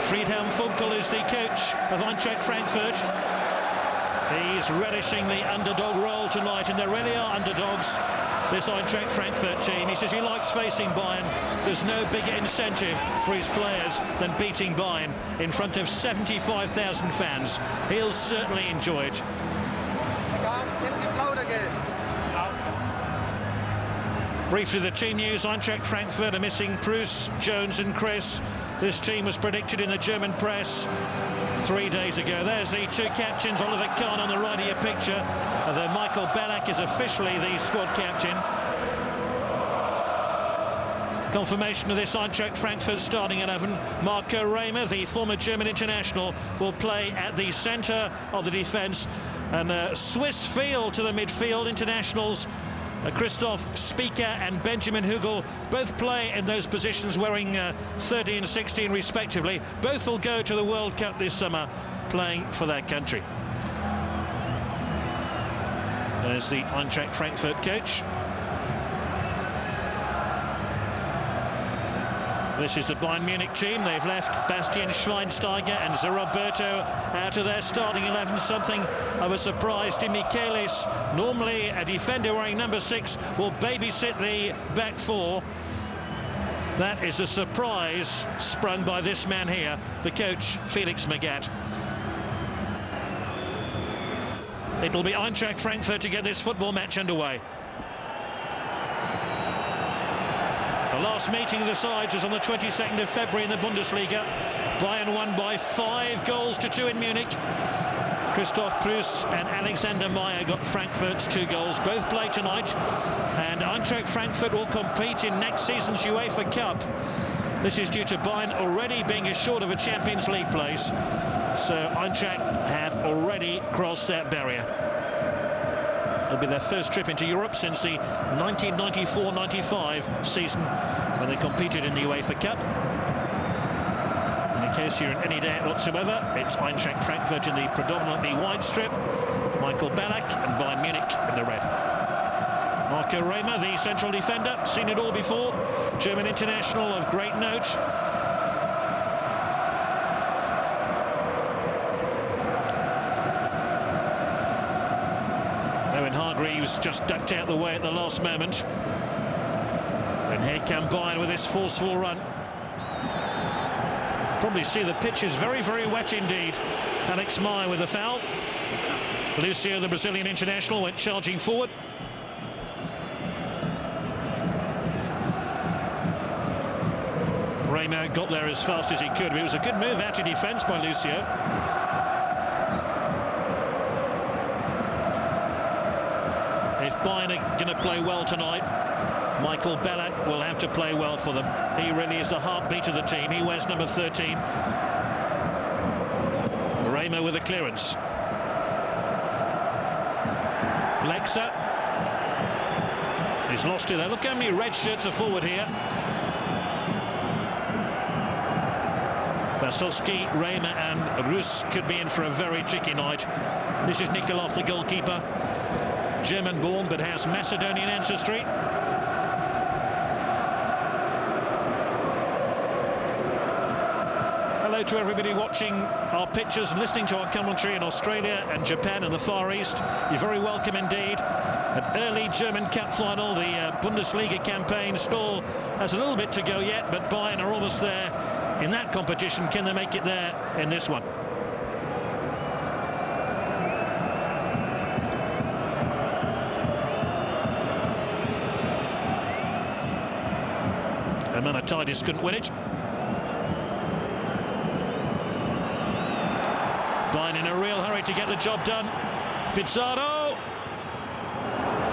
Friedhelm Funkel is the coach of Eintracht Frankfurt. He's relishing the underdog role tonight, and there really are underdogs, this Eintracht Frankfurt team. He says he likes facing Bayern. There's no bigger incentive for his players than beating Bayern in front of 75,000 fans. He'll certainly enjoy it. Briefly, the team news. Eintracht Frankfurt are missing Bruce, Jones and Chris. This team was predicted in the German press 3 days ago. There's the two captains, Oliver Kahn on the right of your picture. Although Michael Ballack is officially the squad captain. Confirmation of this Eintracht Frankfurt starting 11. Marco Rehmer, the former German international, will play at the centre of the defence. And a Swiss feel to the midfield. Internationals Christoph Spieker and Benjamin Hügel both play in those positions, wearing 30 and 16 respectively. Both will go to the World Cup this summer, playing for their country. There's the Eintracht Frankfurt coach. This is the Bayern Munich team. They've left Bastian Schweinsteiger and Roberto out of their starting 11. Something of a surprise to Michaelis. Normally a defender wearing number 6 will babysit the back four. That is a surprise sprung by this man here, the coach, Felix Magath. It'll be Eintracht Frankfurt to get this football match underway. The last meeting of the sides was on the 22nd of February in the Bundesliga. Bayern won by 5 goals to 2 in Munich. Christoph Preuss and Alexander Meyer got Frankfurt's 2 goals. Both play tonight, and Eintracht Frankfurt will compete in next season's UEFA Cup. This is due to Bayern already being assured of a Champions League place, so Eintracht have already crossed that barrier. It'll be their first trip into Europe since the 1994-95 season, when they competed in the UEFA Cup. And in case you're in any doubt whatsoever, it's Eintracht Frankfurt in the predominantly white strip, Michael Ballack and Bayern Munich in the red. Marco Rehmer, the central defender, seen it all before. German international of great note. Hargreaves just ducked out the way at the last moment. And here come Bayern with this forceful run. Probably see the pitch is very, very wet indeed. Alex Meyer with the foul. Lucio, the Brazilian international, went charging forward. Rehmer got there as fast as he could, but it was a good move out of defence by Lucio. If Bayern are going to play well tonight, Michael Ballack will have to play well for them. He really is the heartbeat of the team. He wears number 13. Rehmer with a clearance. Lexa. He's lost it there. Look how many red shirts are forward here. Vasovsky, Rehmer and Rus could be in for a very tricky night. This is Nikolov, the goalkeeper. German-born but has Macedonian ancestry. Hello to everybody watching our pictures and listening to our commentary in Australia and Japan and the Far East. You're very welcome indeed. An early German Cup final. The Bundesliga campaign still has a little bit to go yet, but Bayern are almost there in that competition. Can they make it there in this one? Manatidis couldn't win it. Bayern in a real hurry to get the job done. Pizarro.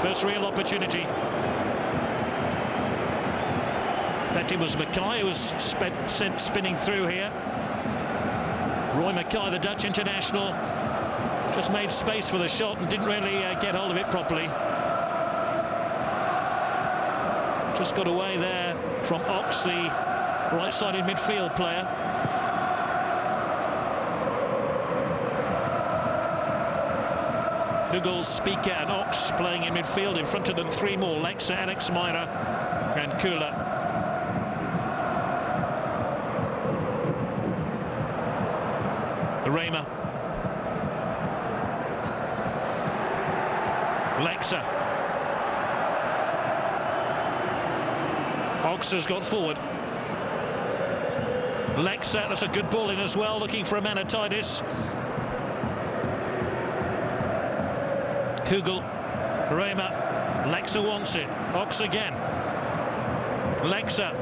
First real opportunity. In fact, it was Mackay who was sent spinning through here. Roy Mackay, the Dutch international, just made space for the shot and didn't really get hold of it properly. Just got away there from Ox, the right-sided midfield player. Hügel, Spieker and Ox playing in midfield. In front of them 3 more, Lexa, Alex Meyer and Köhler. Raymer. Lexa. Ox has got forward. Lexa, that's a good ball in as well, looking for a Manatitis. Hugel, Raymer, Lexa wants it. Ox again. Lexa.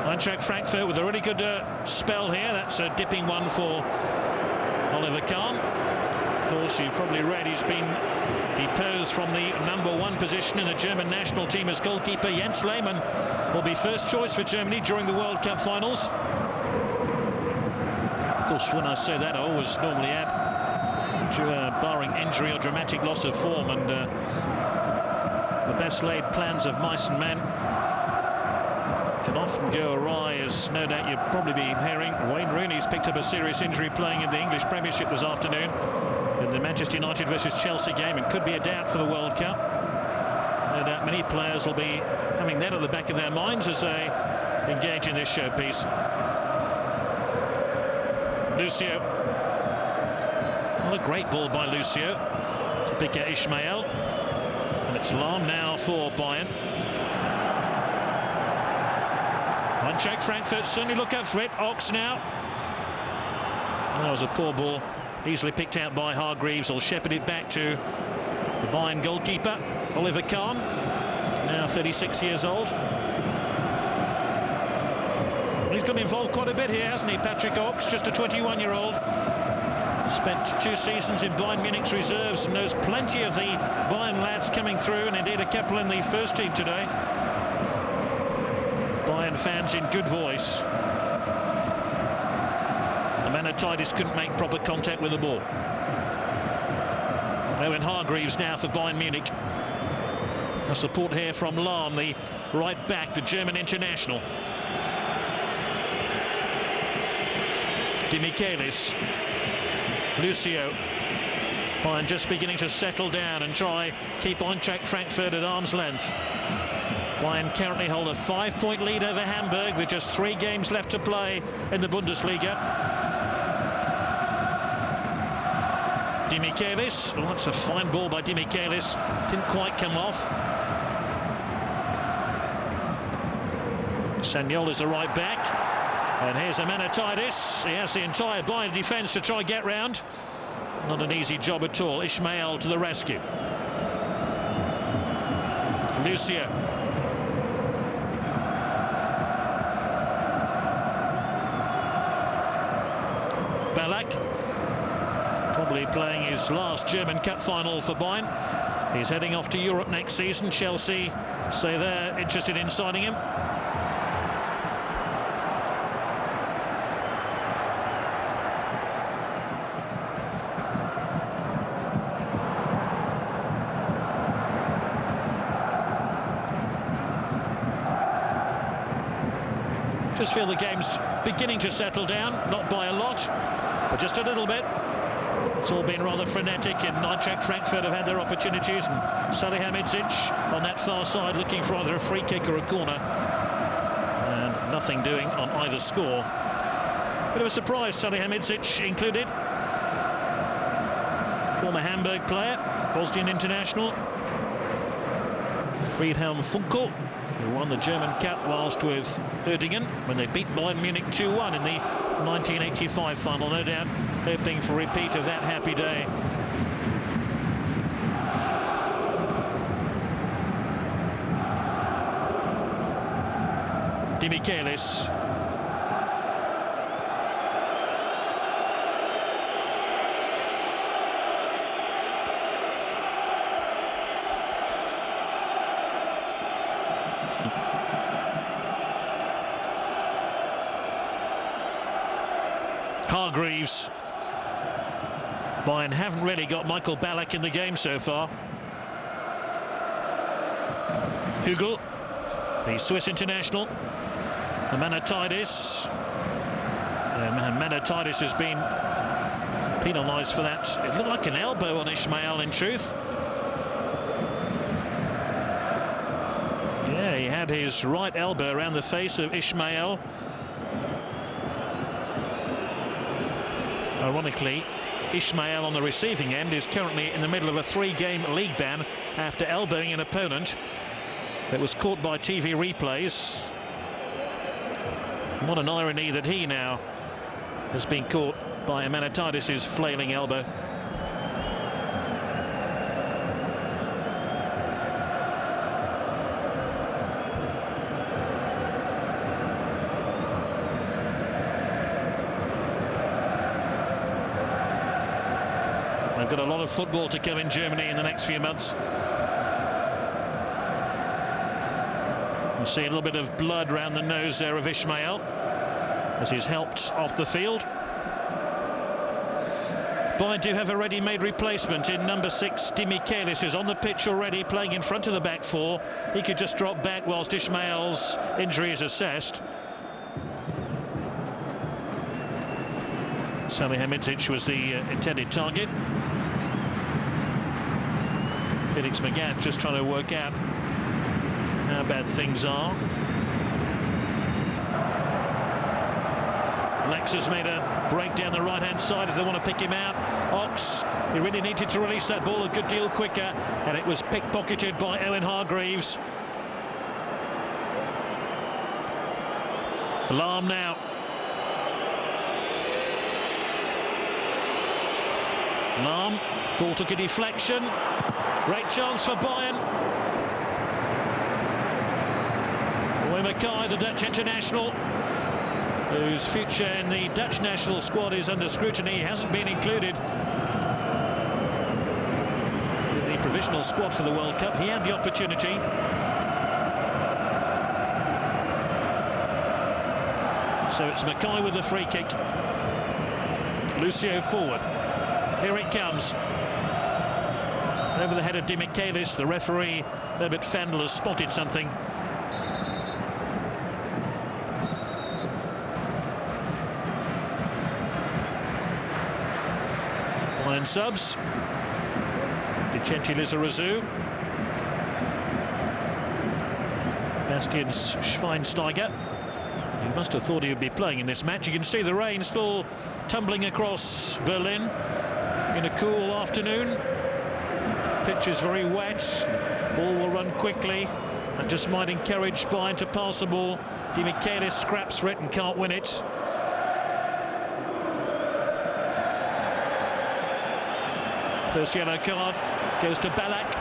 Eintracht Frankfurt with a really good spell here. That's a dipping one for Oliver Kahn. Of course, you've probably read he's been deposed from the #1 position in the German national team as goalkeeper. Jens Lehmann will be first choice for Germany during the World Cup finals. Of course, when I say that, I always normally add, barring injury or dramatic loss of form, and the best laid plans of mice and men can often go awry, as no doubt you'll probably be hearing. Wayne Rooney's picked up a serious injury playing in the English Premiership this afternoon in the Manchester United versus Chelsea game, and could be a doubt for the World Cup. No doubt many players will be having that at the back of their minds as they engage in this showpiece. Lucio. Well, a great ball by Lucio to pick out Ismail, and it's alarm now for Bayern. Eintracht Frankfurt certainly look up for it. Ox now. That was a poor ball, easily picked out by Hargreaves. Will shepherd it back to the Bayern goalkeeper, Oliver Kahn, now 36 years old. He's got involved quite a bit here, hasn't he, Patrick Ox, just a 21-year-old. Spent 2 seasons in Bayern Munich's reserves and knows plenty of the Bayern lads coming through, and indeed a couple in the first team today. Bayern fans in good voice. Manatitis couldn't make proper contact with the ball. Owen Hargreaves now for Bayern Munich. A support here from Lahm, the right back, the German international. Demichelis. Lucio. Bayern just beginning to settle down and try keep Eintracht Frankfurt at arm's length. Bayern currently hold a 5-point lead over Hamburg with just 3 games left to play in the Bundesliga. Demichelis. Oh, that's a fine ball by Demichelis. Didn't quite come off. Sagnol is the right back. And here's a Manatitis. He has the entire Bayern defence to try and get round. Not an easy job at all. Ismail to the rescue. Lucio. Ballack. Probably playing his last German Cup final for Bayern. He's heading off to Europe next season. Chelsea say they're interested in signing him. Just feel the game's beginning to settle down, not by a lot, but just a little bit. It's all been rather frenetic, and Eintracht Frankfurt have had their opportunities, and Salihamidzic on that far side looking for either a free kick or a corner, and nothing doing on either score. Bit of a surprise, Salihamidzic included. Former Hamburg player, Bosnian international. Friedhelm Funkel, who won the German Cup last with Uerdingen when they beat Bayern Munich 2-1 in the 1985 final. No doubt hoping for a repeat of that happy day. Demichelis. Hargreaves. Bayern haven't really got Michael Ballack in the game so far. Hugel, the Swiss international. Manatitis. Manatitis has been penalised for that. It looked like an elbow on Ismail, in truth. Yeah, he had his right elbow around the face of Ismail. Ironically, Ismail on the receiving end is currently in the middle of a 3-game league ban after elbowing an opponent that was caught by TV replays. What an irony that he now has been caught by Amanatidis' flailing elbow. They've got a lot of football to come in Germany in the next few months. You see a little bit of blood around the nose there of Ismail as he's helped off the field. Bayern do have a ready-made replacement in number 6, Demichelis, who's on the pitch already, playing in front of the back four. He could just drop back whilst Ismail's injury is assessed. Salihamidzic was the intended target. Felix Magath just trying to work out how bad things are. Lex has made a break down the right-hand side if they want to pick him out. Ox, he really needed to release that ball a good deal quicker, and it was pickpocketed by Owen Hargreaves. Alarm now. Alarm, ball took a deflection. Great chance for Bayern. Roy Mackay, the Dutch international, whose future in the Dutch national squad is under scrutiny, hasn't been included in the provisional squad for the World Cup. He had the opportunity. So it's Mackay with the free kick. Lucio forward. Here it comes. Over the head of Demichelis. The referee, Herbert Fendel, has spotted something. Bayern subs. Vicente Lizarazu. Bastian Schweinsteiger. He must have thought he would be playing in this match. You can see the rain still tumbling across Berlin in a cool afternoon. Pitch is very wet. Ball will run quickly. That just might encourage Bayern to pass the ball. Demichelis scraps for it and can't win it. First yellow card goes to Ballack.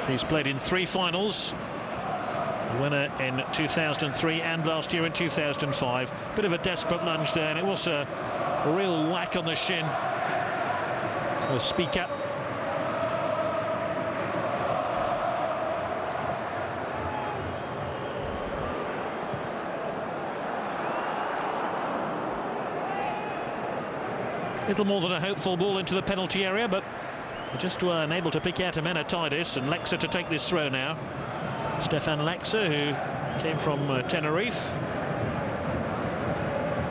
He's played in 3 finals. Winner in 2003 and last year in 2005. Bit of a desperate lunge there, and it was a real whack on the shin. Or speak up. Little more than a hopeful ball into the penalty area, but just were unable to pick out Amanatidis, and Lexa to take this throw now. Stefan Lexa, who came from Tenerife.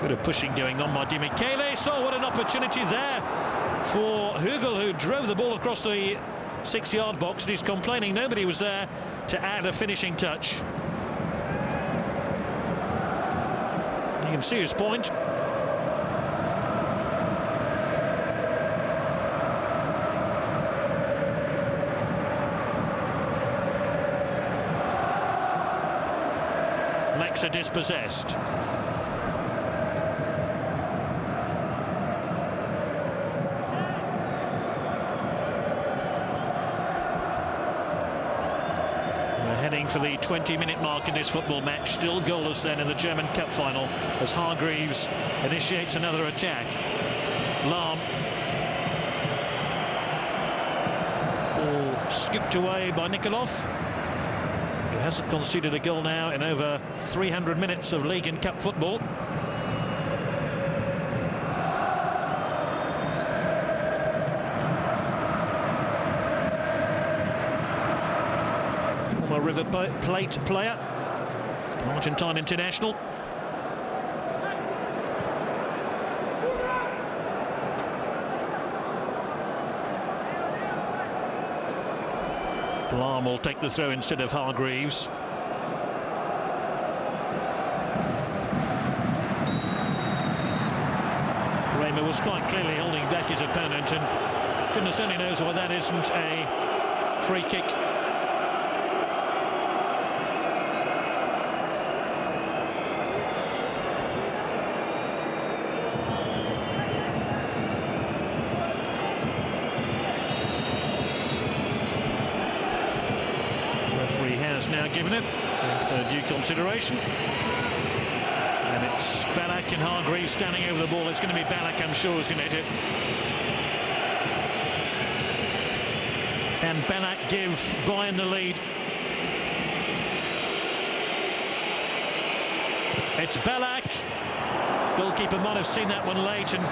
Bit of pushing going on by Demichelis. Oh, what an opportunity there for Hugel, who drove the ball across the 6-yard box, and he's complaining nobody was there to add a finishing touch. You can see his point. Lexa dispossessed. We're heading for the 20-minute mark in this football match. Still goalless then in the German Cup final as Hargreaves initiates another attack. Lahm. Ball scooped away by Nikolov, who hasn't conceded a goal now in over 300 minutes of league and cup football. Former River Plate player, Argentine international. Lahm will take the throw instead of Hargreaves. Raymer was quite clearly holding back his opponent, and goodness only knows why that isn't a free kick. Now given it after due consideration, and it's Ballack and Hargreaves standing over the ball. It's going to be Ballack, I'm sure, who's going to hit it. Can Ballack give Bayern the lead? It's Ballack. Goalkeeper might have seen that one late and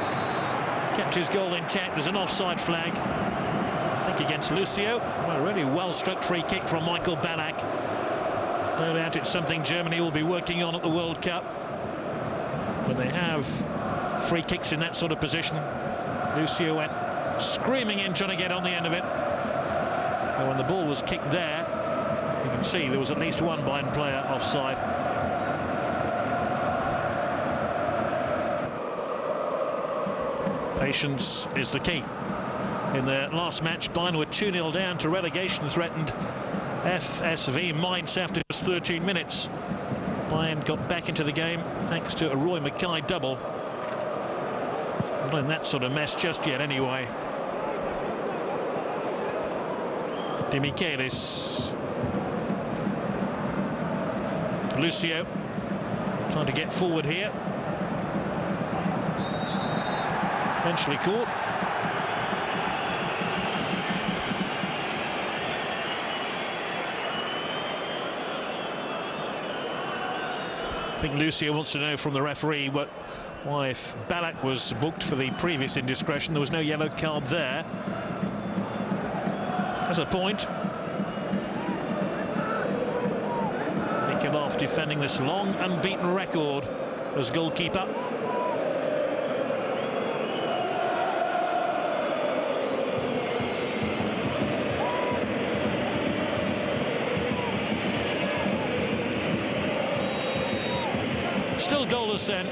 kept his goal intact. There's an offside flag, I think, against Lucio. A really well struck free kick from Michael Ballack. No doubt it's something Germany will be working on at the World Cup. When they have free kicks in that sort of position, Lucio went screaming in, trying to get on the end of it. And when the ball was kicked there, you can see there was at least one Bayern player offside. Patience is the key. In their last match, Bayern were 2-0 down to relegation-threatened FSV Mainz after just 13 minutes. Bayern got back into the game thanks to a Roy Mackay double. Not in that sort of mess just yet, anyway. De Michelis. Lucio trying to get forward here. Eventually caught. I think Lucio wants to know from the referee why, if Ballack was booked for the previous indiscretion, there was no yellow card there. As a point. Nikolov defending this long unbeaten record as goalkeeper. Still goalless then.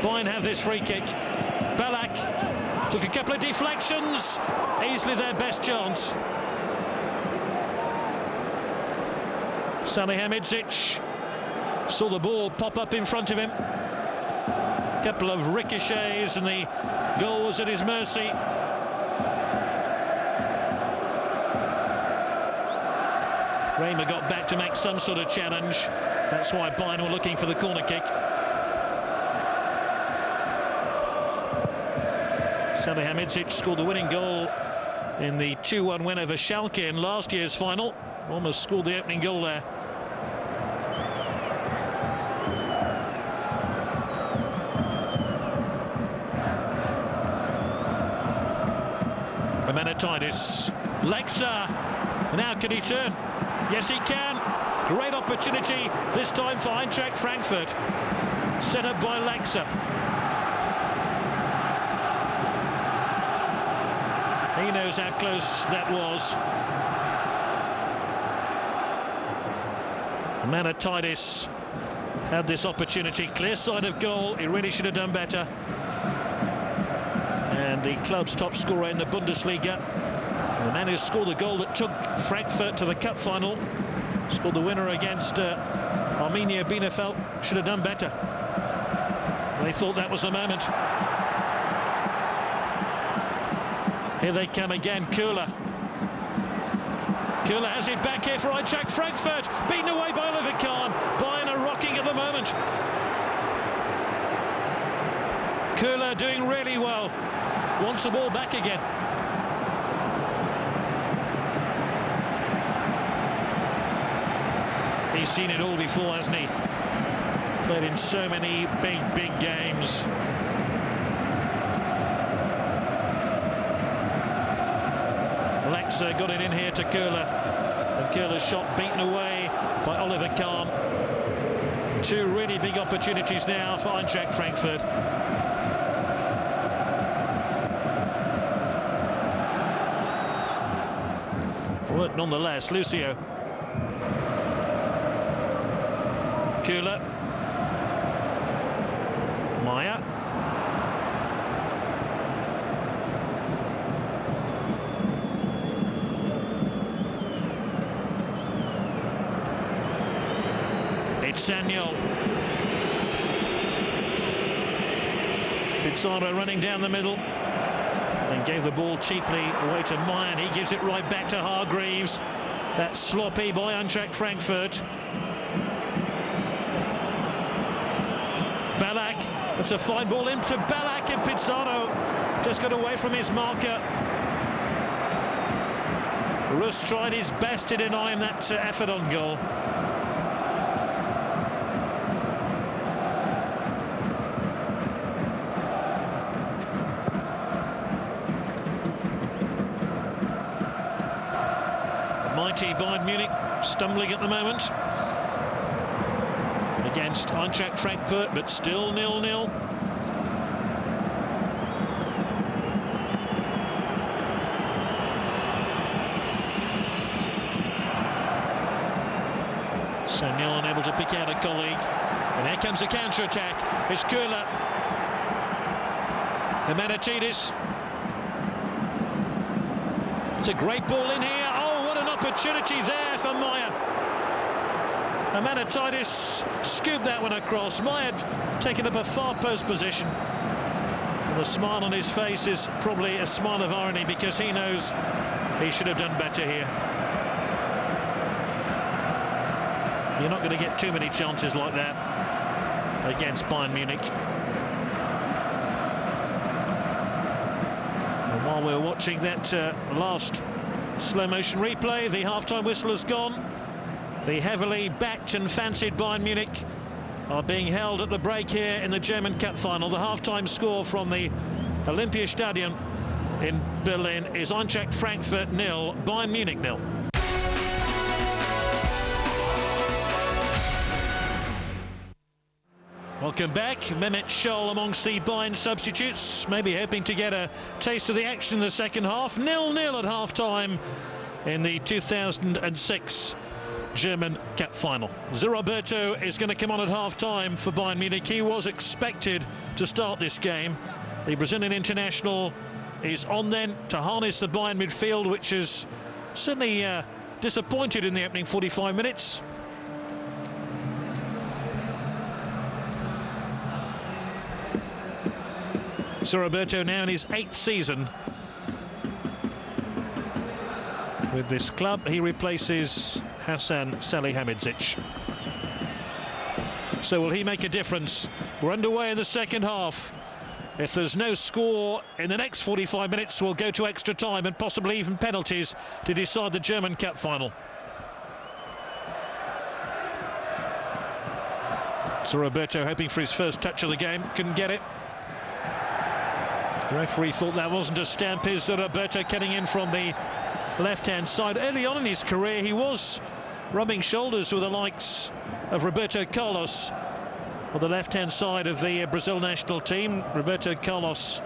Bayern have this free kick. Ballack took a couple of deflections. Easily their best chance. Salihamidzic saw the ball pop up in front of him. Couple of ricochets and the goal was at his mercy. Raymer got back to make some sort of challenge. That's why Bayern were looking for the corner kick. Salihamidzic scored the winning goal in the 2-1 win over Schalke in last year's final. Almost scored the opening goal there. Amenatidis, Lexa, now can he turn? Yes, he can. Great opportunity this time for Eintracht Frankfurt. Set up by Lexa. He knows how close that was. Amenatidis had this opportunity, clear side of goal. He really should have done better. And the club's top scorer in the Bundesliga, the man who scored the goal that took Frankfurt to the cup final, scored the winner against Arminia Bielefeld, should have done better. They thought that was the moment. Here they come again, Köhler. Köhler has it back here for Eintracht Frankfurt, beaten away by Oliver Kahn. Bayern are rocking at the moment. Köhler doing really well, wants the ball back again. He's seen it all before, hasn't he? Played in so many big games. Lexa got it in here to Köhler, and Köhler's shot beaten away by Oliver Kahn. Two really big opportunities now for Eintracht Frankfurt. But nonetheless, Lucio. Köhler. Maya. It's Sanyol. Pizarro running down the middle. And gave the ball cheaply away to Maya, and he gives it right back to Hargreaves. That's sloppy by Eintracht Frankfurt. Ballack, it's a fine ball into Ballack, and Pizarro just got away from his marker. Rus tried his best to deny him that effort on goal. Mighty Bayern Munich stumbling at the moment against Eintracht Frankfurt, but still 0-0. Sanyol unable to pick out a colleague, and here comes a counter-attack. It's Köhler. Amenatidis. It's a great ball in here. Oh, what an opportunity there for Maya. Amenatidis scooped that one across. Maya had taken up a far post position. And the smile on his face is probably a smile of irony, because he knows he should have done better here. You're not going to get too many chances like that against Bayern Munich. And while we're watching that last slow motion replay, the half-time whistle has gone. The heavily backed and fancied Bayern Munich are being held at the break here in the German Cup final. The half-time score from the Olympiastadion in Berlin is Eintracht Frankfurt 0, Bayern Munich 0. Welcome back. Mehmet Scholl amongst the Bayern substitutes, maybe hoping to get a taste of the action in the second half. 0-0 at half-time in the 2006 German Cup final. Roberto is going to come on at half-time for Bayern Munich. He was expected to start this game. The Brazilian international is on then to harness the Bayern midfield, which is certainly disappointed in the opening 45 minutes. Roberto now in his 8th season with this club. He replaces Hasan Salihamidzic. So will he make a difference? We're underway in the second half. If there's no score in the next 45 minutes, we'll go to extra time and possibly even penalties to decide the German Cup final. So Roberto hoping for his first touch of the game, couldn't get it. The referee thought that wasn't a stamp. Is Roberto cutting in from the left-hand side. Early on in his career, he was rubbing shoulders with the likes of Roberto Carlos on the left-hand side of the Brazil national team. Roberto Carlos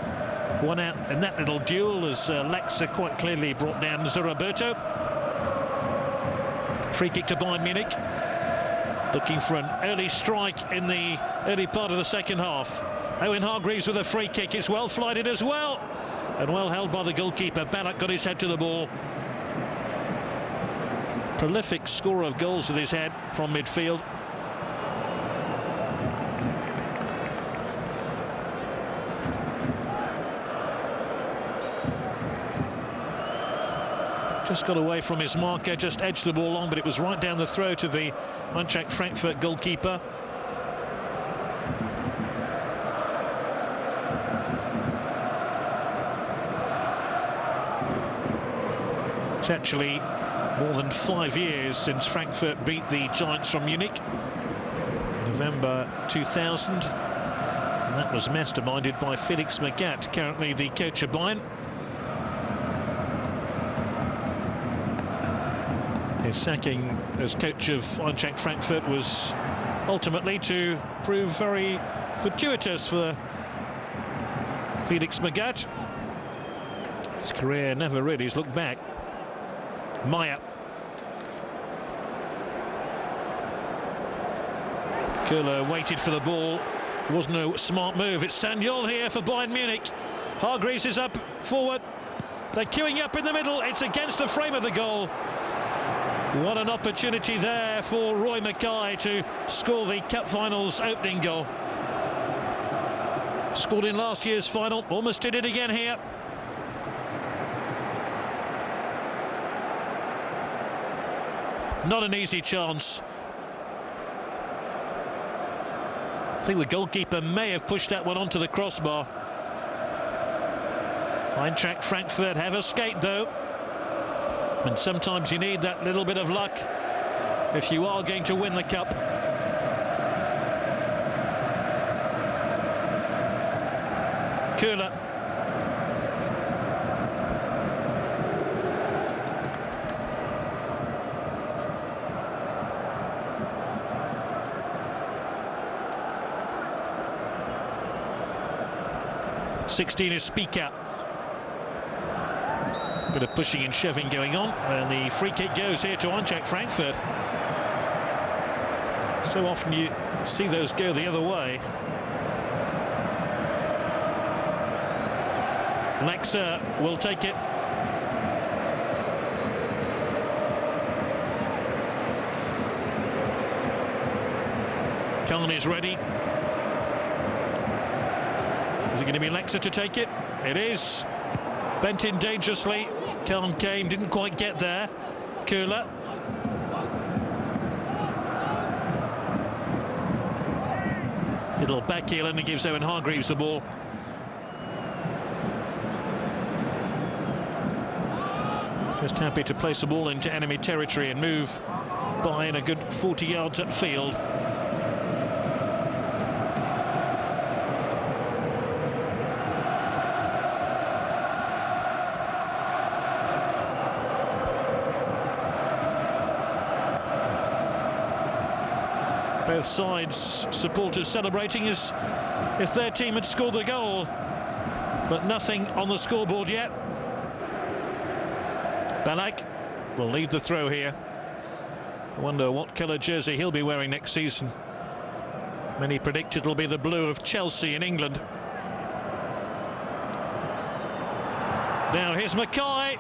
won out in that little duel as Lexa quite clearly brought down Roberto. Free kick to Bayern Munich. Looking for an early strike in the early part of the second half. Owen Hargreaves with a free kick. It's well flighted as well, and well held by the goalkeeper. Ballack got his head to the ball. Prolific scorer of goals with his head from midfield. Just got away from his marker, just edged the ball on, but it was right down the throat of the Eintracht Frankfurt goalkeeper. It's actually more than 5 years since Frankfurt beat the Giants from Munich. November 2000. And that was masterminded by Felix Magath, currently the coach of Bayern. His sacking as coach of Eintracht Frankfurt was ultimately to prove very fortuitous for Felix Magath. His career never really has looked back. Meyer. Köhler waited for the ball. Was no smart move. It's Sanyol here for Bayern Munich. Hargreaves is up forward. They're queuing up in the middle. It's against the frame of the goal. What an opportunity there for Roy Mackay to score the Cup Finals opening goal. Scored in last year's final, almost did it again here. Not an easy chance. I think the goalkeeper may have pushed that one onto the crossbar. Eintracht Frankfurt have escaped though. And sometimes you need that little bit of luck if you are going to win the cup. Köhler. (16) is Speaker. Bit of pushing and shoving going on, and the free kick goes here to Eintracht Frankfurt. So often you see those go the other way. Lexa will take it. Khan is ready. Is it going to be Lexa to take it? It is. Bent in dangerously. Khan came, didn't quite get there. Köhler. Little back heel and he gives Owen Hargreaves the ball. Just happy to place the ball into enemy territory and move by in a good 40 yards upfield. Both sides supporters celebrating as if their team had scored the goal, but nothing on the scoreboard yet. Balak will lead the throw here. I wonder what colour jersey he'll be wearing next season. Many predict it'll be the blue of Chelsea in England. Now here's Mackay.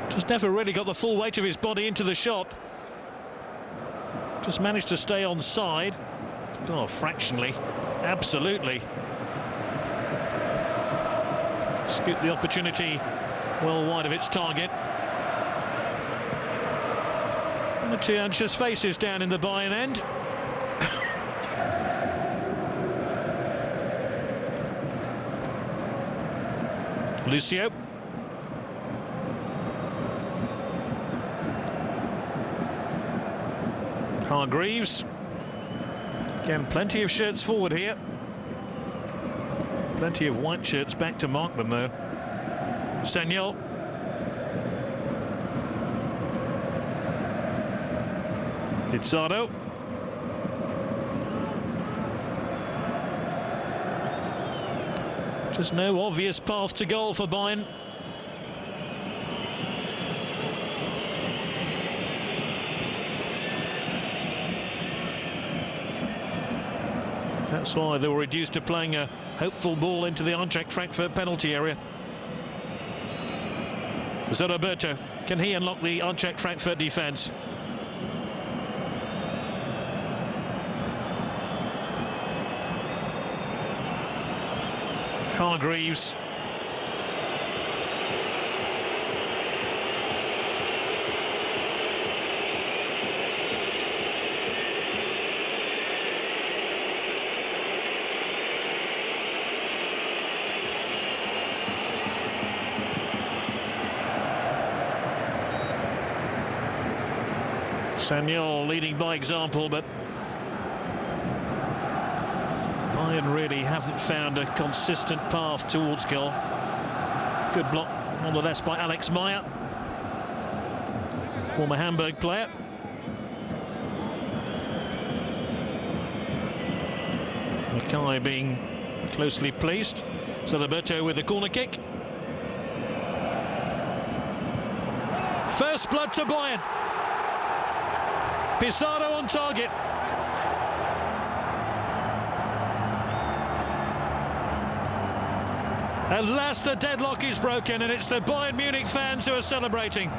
Just never really got the full weight of his body into the shot. Just managed to stay on side. Oh, fractionally. Absolutely. Scooped the opportunity well wide of its target. And the two anxious faces down in the Bayern end. Lucio. Hargreaves. Again, plenty of shirts forward here. Plenty of white shirts back to mark them though. Sanyol. Pizzardo. Just no obvious path to goal for Bayern. That's why they were reduced to playing a hopeful ball into the Eintracht Frankfurt penalty area. Roberto, can he unlock the Eintracht Frankfurt defence? Hargreaves. Sanyol leading by example, but Bayern really haven't found a consistent path towards goal. Good block nonetheless by Alex Meyer, former Hamburg player. Mackay being closely placed. Roberto with the corner kick. First blood to Bayern. Pizarro on target. At last the deadlock is broken, and it's the Bayern Munich fans who are celebrating.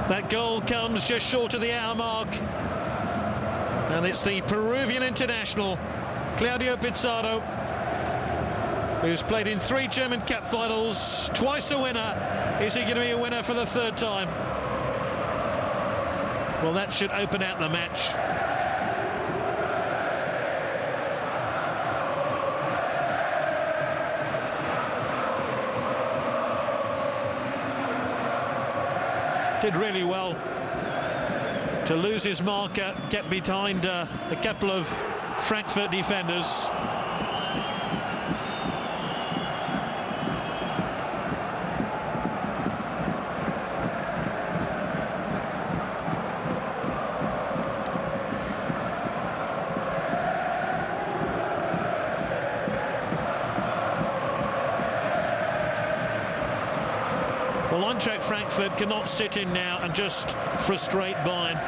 That goal comes just short of the hour mark, and it's the Peruvian international Claudio Pizarro, who's played in 3 German Cup finals, twice a winner. Is he going to be a winner for the 3rd time? Well, that should open out the match. Did really well to lose his marker, get behind a couple of Frankfurt defenders. Well, Eintracht Frankfurt cannot sit in now and just frustrate Bayern.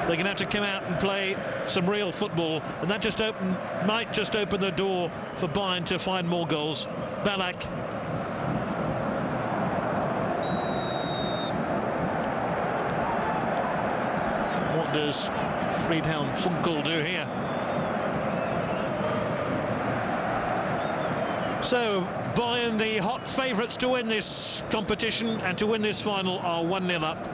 They're going to have to come out and play some real football, and that might just open the door for Bayern to find more goals. Ballack. What does Friedhelm Funkel do here? So Bayern, the hot favourites to win this competition and to win this final, are 1-0 up.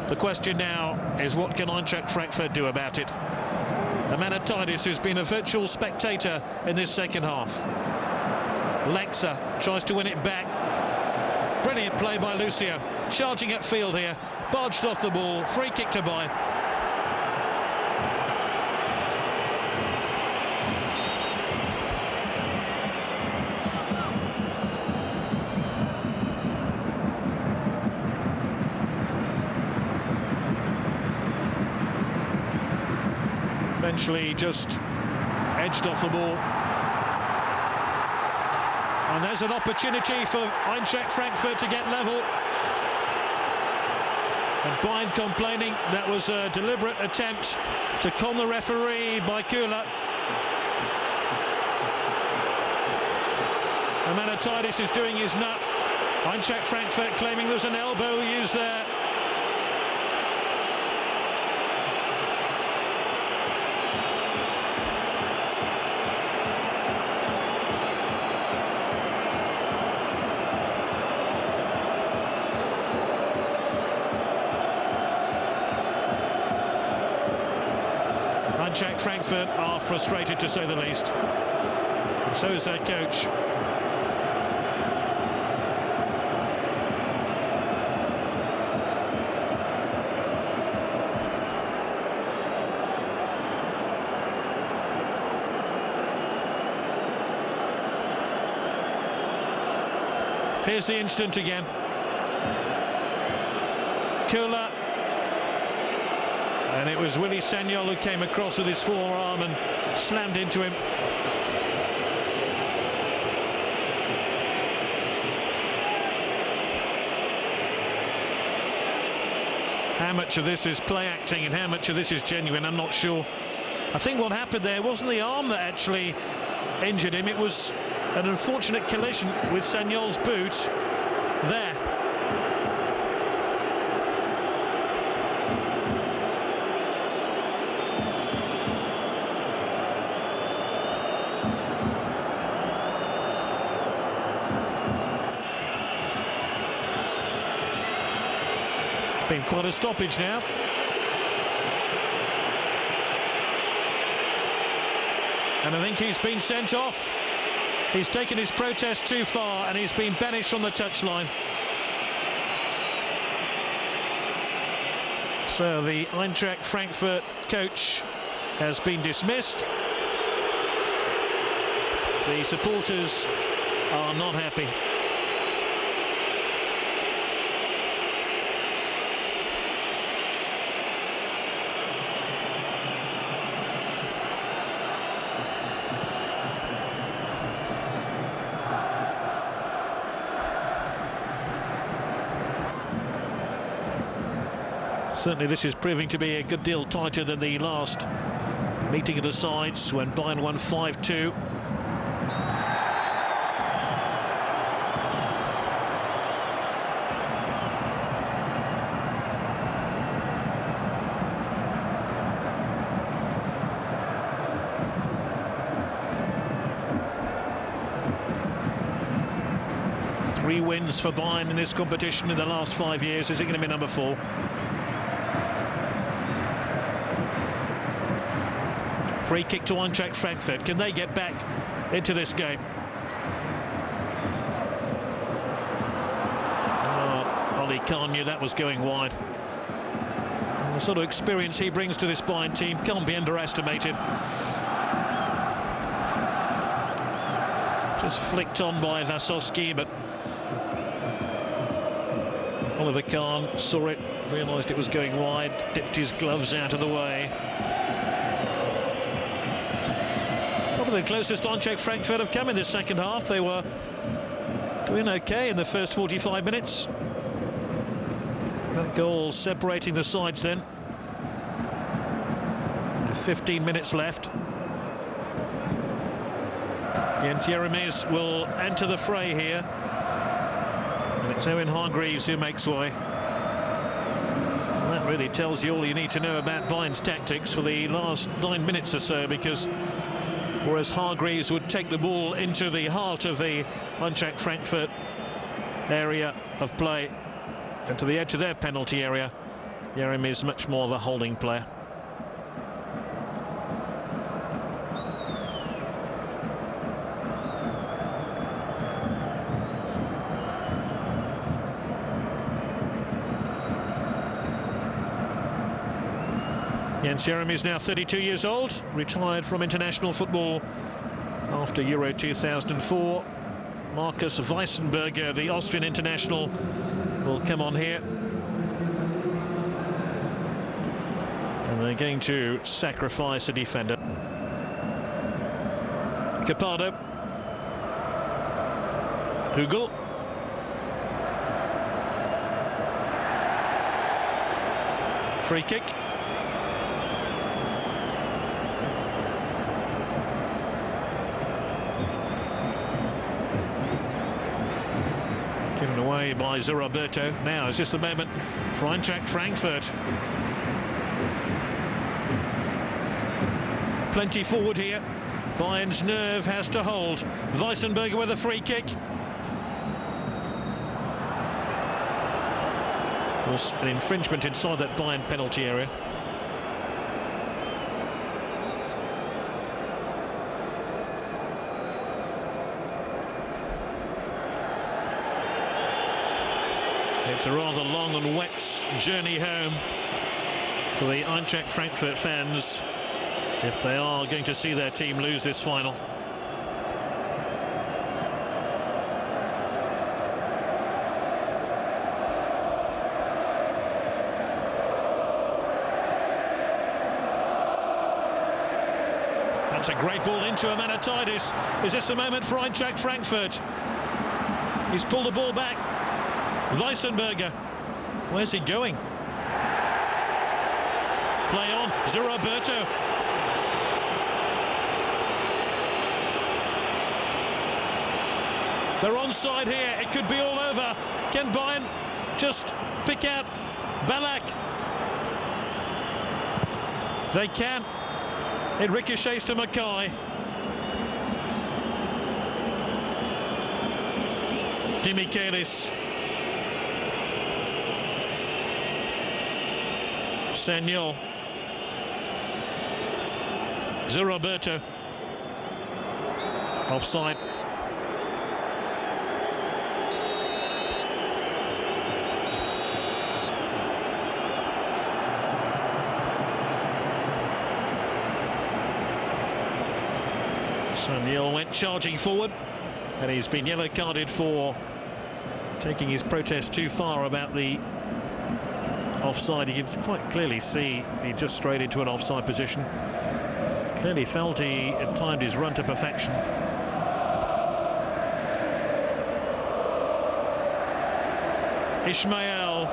The question now is, what can Eintracht Frankfurt do about it? Amanatidis, who's been a virtual spectator in this second half. Lexa tries to win it back. Brilliant play by Lucio. Charging upfield here. Barged off the ball. Free kick to Bayern. Eventually just edged off the ball, and there's an opportunity for Eintracht Frankfurt to get level, and Bayern complaining. That was a deliberate attempt to con the referee by Kula. Amanatidis is doing his nut. Eintracht Frankfurt claiming there's an elbow used there. Eintracht Frankfurt are frustrated, to say the least. And so is their coach. Here's the instant again. Kula. And it was Willy Sagnol who came across with his forearm and slammed into him. How much of this is play acting and how much of this is genuine, I'm not sure. I think what happened there wasn't the arm that actually injured him. It was an unfortunate collision with Sagnol's boot there. Been quite a stoppage now. And I think he's been sent off. He's taken his protest too far and he's been banished from the touchline. So the Eintracht Frankfurt coach has been dismissed. The supporters are not happy. Certainly this is proving to be a good deal tighter than the last meeting of the sides when Bayern won 5-2. Three wins for Bayern in this competition in the last 5 years. Is it going to be number 4? Free kick to Eintracht Frankfurt. Can they get back into this game? Oli Kahn knew that was going wide. And the sort of experience he brings to this Bayern team can't be underestimated. Just flicked on by Vasowski, but Oliver Kahn saw it, realised it was going wide, dipped his gloves out of the way. Probably the closest Eintracht Frankfurt have come in this second half. They were doing okay in the first 45 minutes. That goal separating the sides then. With 15 minutes left. Jens Jeremies will enter the fray here. And it's Owen Hargreaves who makes way. And that really tells you all you need to know about Bayern's tactics for the last 9 minutes or so, because whereas Hargreaves would take the ball into the heart of the Eintracht Frankfurt area of play and to the edge of their penalty area, Jeremies is much more of a holding player. Jens Jeremies is now 32 years old, retired from international football after Euro 2004. Markus Weissenberger, the Austrian international, will come on here. And they're going to sacrifice a defender. Capado. Hugel. Free kick. Given away by Zoroberto. Now is just the moment for Eintracht Frankfurt. Plenty forward here. Bayern's nerve has to hold. Weissenberger with a free kick. Of course, an infringement inside that Bayern penalty area. It's a rather long and wet journey home for the Eintracht Frankfurt fans if they are going to see their team lose this final. That's a great ball into Amanatidis. Is this a moment for Eintracht Frankfurt? He's pulled the ball back. Weissenberger, where's he going? Play on, Zoroberto. They're onside here, it could be all over. Can Bayern just pick out Ballack? They can. It ricochets to Mackay. Demichelis. Sanyol. Zoroberto. Offside. Sanyol went charging forward, and he's been yellow carded for taking his protest too far about the offside. You can quite clearly see he just strayed into an offside position. Clearly felt he had timed his run to perfection. Ismail.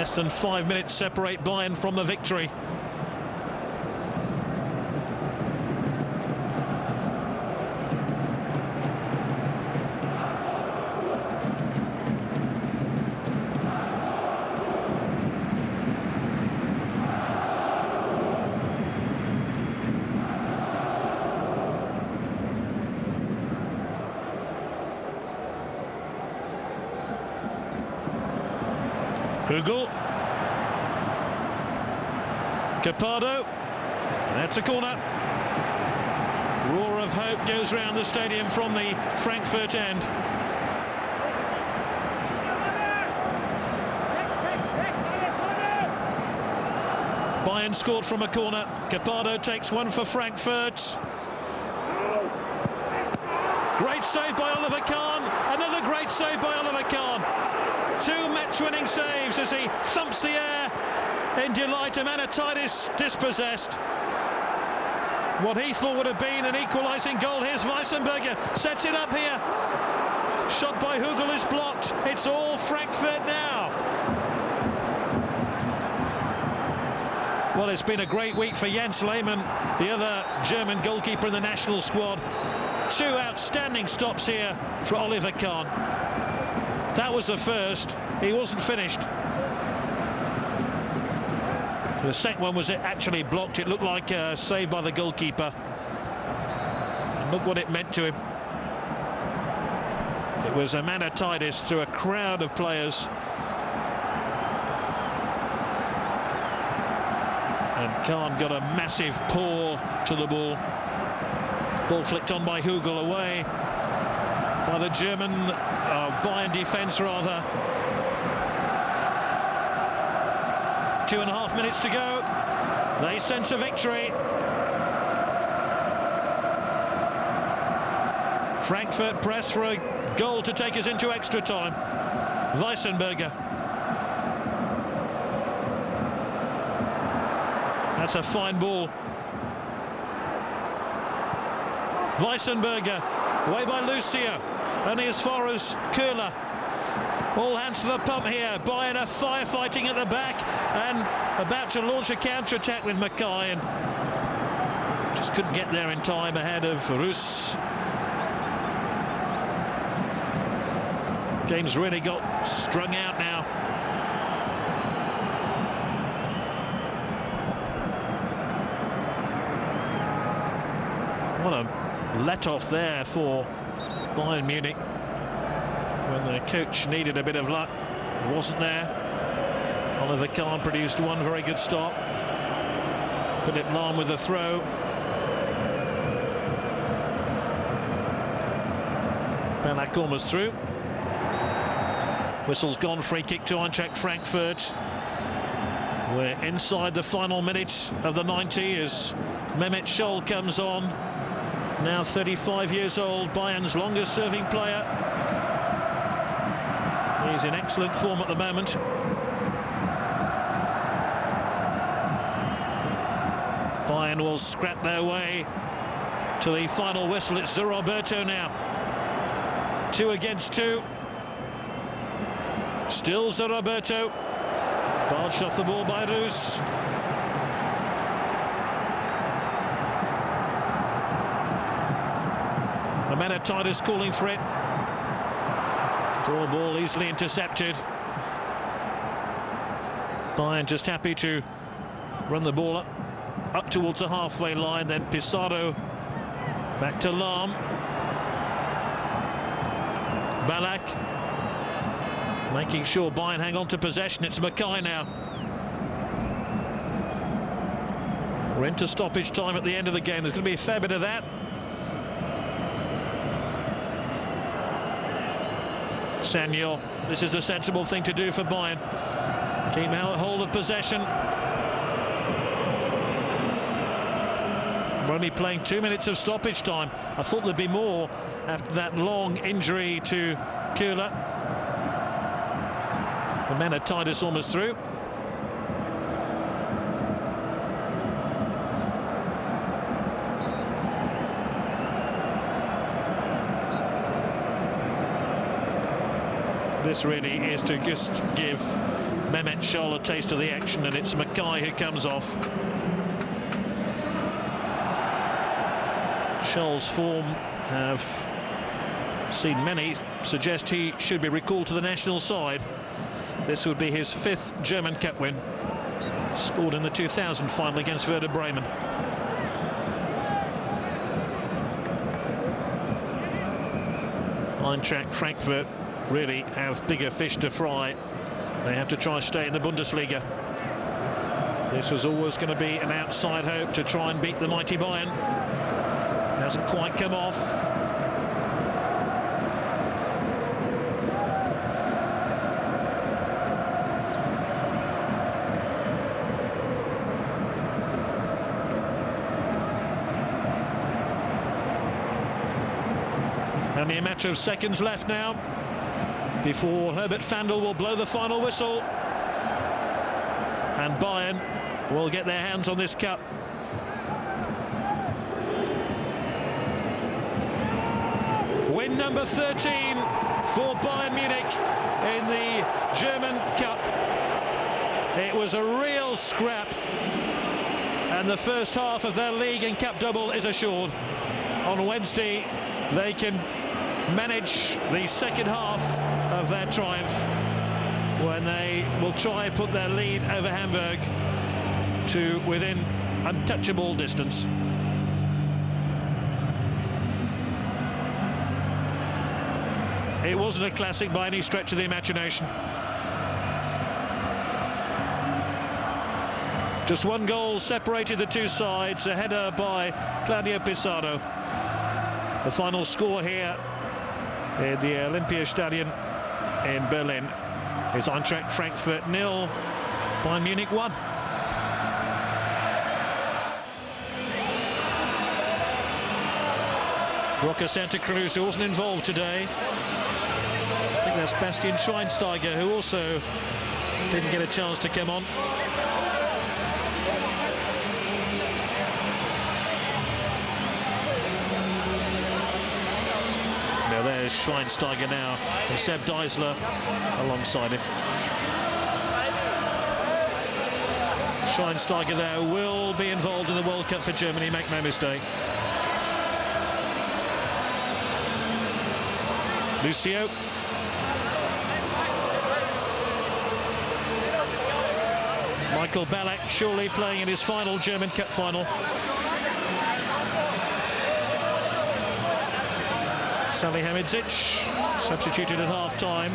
Less than 5 minutes separate Bayern from the victory. Hugel. Capado. That's a corner. Roar of hope goes round the stadium from the Frankfurt end. Bayern scored from a corner. Capado takes one for Frankfurt. Great save by Oliver Kahn. Another great save by Oliver Kahn. Two match-winning saves as he thumps the air in delight. Amanatidis dispossessed. What he thought would have been an equalising goal. Here's Weissenberger, sets it up here. Shot by Hugel is blocked. It's all Frankfurt now. Well, it's been a great week for Jens Lehmann, the other German goalkeeper in the national squad. Two outstanding stops here for Oliver Kahn. That was the first. He wasn't finished. The second one was actually blocked. It looked like a save by the goalkeeper. And look what it meant to him. It was Amanatidis through a crowd of players. And Kahn got a massive paw to the ball. Ball flicked on by Hugel, away by the German Bayern defence rather. 2.5 minutes to go. They sense a victory. Frankfurt press for a goal to take us into extra time. Weissenberger. That's a fine ball. Weissenberger, away by Lucio, only as far as Köhler. All hands to the pump here. Bayern are firefighting at the back and about to launch a counter-attack with Mackay, and just couldn't get there in time ahead of Rus. Game's really got strung out now. What a let-off there for Bayern Munich when the coach needed a bit of luck. It wasn't there. Oliver Kahn produced one very good stop. Philipp Lahm with a throw. Ballack almost through. Whistle's gone. Free kick to Eintracht Frankfurt. We're inside the final minutes of the 90 as Mehmet Scholl comes on. Now 35 years old, Bayern's longest serving player. He's in excellent form at the moment. Bayern will scrap their way to the final whistle. It's Roberto now. 2 against 2. Still Roberto. Barged off the ball by Rus. Amanatidis calling for it. Draw ball easily intercepted. Bayern just happy to run the ball up towards the halfway line. Then Pissarro back to Lahm. Ballack making sure Bayern hang on to possession. It's Mackay now. We're into stoppage time at the end of the game. There's going to be a fair bit of that. Sanyol, this is a sensible thing to do for Bayern. Keep out hold of possession. We're only playing 2 minutes of stoppage time. I thought there'd be more after that long injury to Köhler. Amanatidis almost through. This really is to just give Mehmet Scholl a taste of the action, and it's Mackay who comes off. Scholl's form have seen many suggest he should be recalled to the national side. This would be his 5th German Cup win. Scored in the 2000 final against Werder Bremen. Eintracht Frankfurt really have bigger fish to fry. They have to try and stay in the Bundesliga. This was always going to be an outside hope to try and beat the mighty Bayern. Hasn't quite come off. Only a matter of seconds left now before Herbert Fandel will blow the final whistle, and Bayern will get their hands on this cup. Win number 13 for Bayern Munich in the German Cup. It was a real scrap, and the first half of their league and cup double is assured. On Wednesday they can manage the second half of their triumph when they will try and put their lead over Hamburg to within untouchable distance. It wasn't a classic by any stretch of the imagination. Just one goal separated the two sides, a header by Claudio Pizarro. The final score here in the Olympiastadion in Berlin is Eintracht Frankfurt 0, Bayern Munich 1. Roca Santa Cruz, who wasn't involved today. I think that's Bastian Schweinsteiger, who also didn't get a chance to come on. Now there's Schweinsteiger now, and Seb Deisler alongside him. Schweinsteiger there will be involved in the World Cup for Germany, make no mistake. Lucio. Michael Ballack surely playing in his final German Cup final. Salihamidzic substituted at half-time.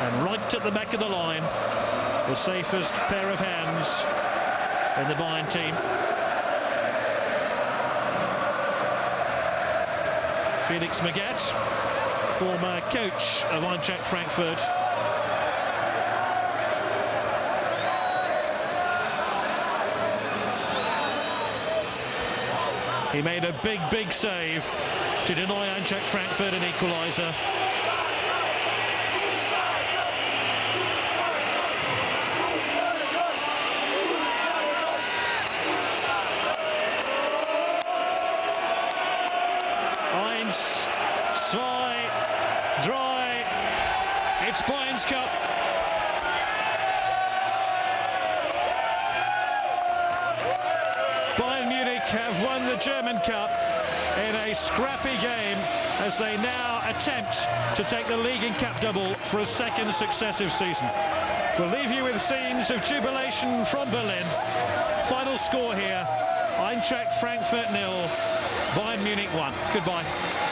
And right at the back of the line, the safest pair of hands in the Bayern team. Felix Magath, former coach of Eintracht Frankfurt. He made a big save to deny Eintracht Frankfurt an equaliser. Eins, zwei, drei. It's Bayern's Cup. Bayern Munich have won the German Cup in a scrappy game as they now attempt to take the league and cup double for a second successive season. We'll leave you with scenes of jubilation from Berlin. Final score here, Eintracht Frankfurt 0, Bayern Munich 1. Goodbye.